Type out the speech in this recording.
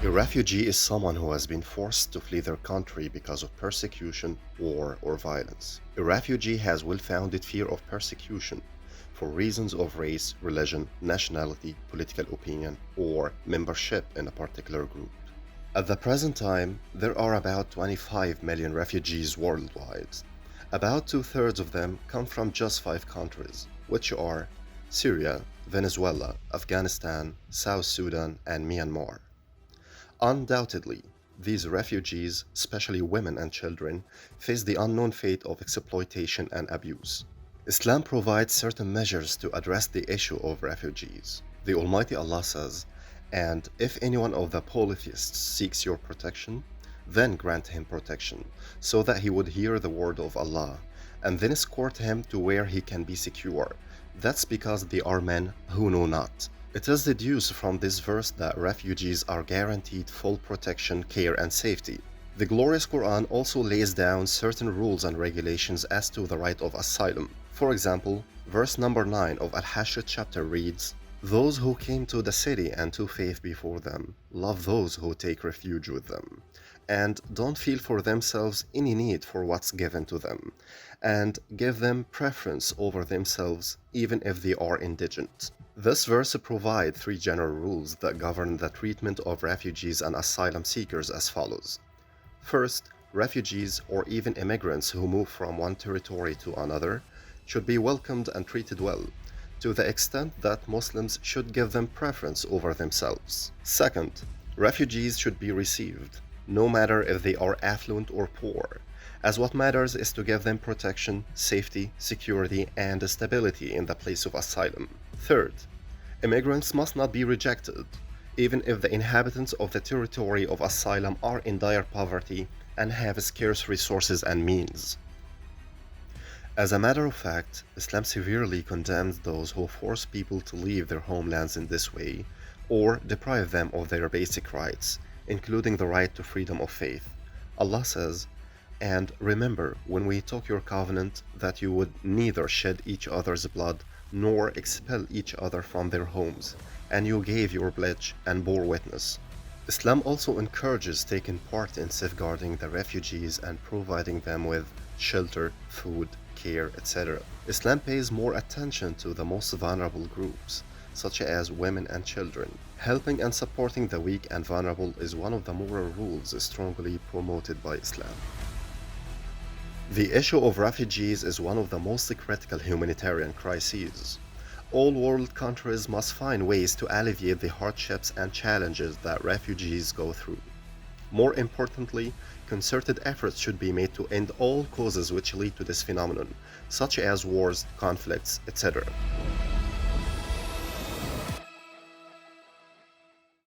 A refugee is someone who has been forced to flee their country because of persecution, war, or violence. A refugee has well-founded fear of persecution for reasons of race, religion, nationality, political opinion, or membership in a particular group. At the present time, there are about 25 million refugees worldwide. About two-thirds of them come from just 5 countries, which are Syria, Venezuela, Afghanistan, South Sudan, and Myanmar. Undoubtedly, these refugees, especially women and children, face the unknown fate of exploitation and abuse. Islam provides certain measures to address the issue of refugees. The Almighty Allah says, "And if any one of the polytheists seeks your protection, then grant him protection, so that he would hear the word of Allah, and then escort him to where he can be secure. That's because they are men who know not." It is deduced from this verse that refugees are guaranteed full protection, care, and safety. The glorious Quran also lays down certain rules and regulations as to the right of asylum. For example, verse number 9 of Al-Hashr chapter reads, "Those who came to the city and to faith before them, love those who take refuge with them, and don't feel for themselves any need for what's given to them, and give them preference over themselves even if they are indigent." This verse provides 3 general rules that govern the treatment of refugees and asylum seekers as follows. First, refugees or even immigrants who move from one territory to another should be welcomed and treated well, to the extent that Muslims should give them preference over themselves. Second, refugees should be received, no matter if they are affluent or poor, as what matters is to give them protection, safety, security, and stability in the place of asylum. Third, immigrants must not be rejected, even if the inhabitants of the territory of asylum are in dire poverty and have scarce resources and means. As a matter of fact, Islam severely condemns those who force people to leave their homelands in this way, or deprive them of their basic rights, including the right to freedom of faith. Allah says, "And remember when we took your covenant that you would neither shed each other's blood nor expel each other from their homes, and you gave your pledge and bore witness." Islam also encourages taking part in safeguarding the refugees and providing them with shelter, food, care, etc. Islam pays more attention to the most vulnerable groups, such as women and children. Helping and supporting the weak and vulnerable is one of the moral rules strongly promoted by Islam. The issue of refugees is one of the most critical humanitarian crises. All world countries must find ways to alleviate the hardships and challenges that refugees go through. More importantly, concerted efforts should be made to end all causes which lead to this phenomenon, such as wars, conflicts, etc.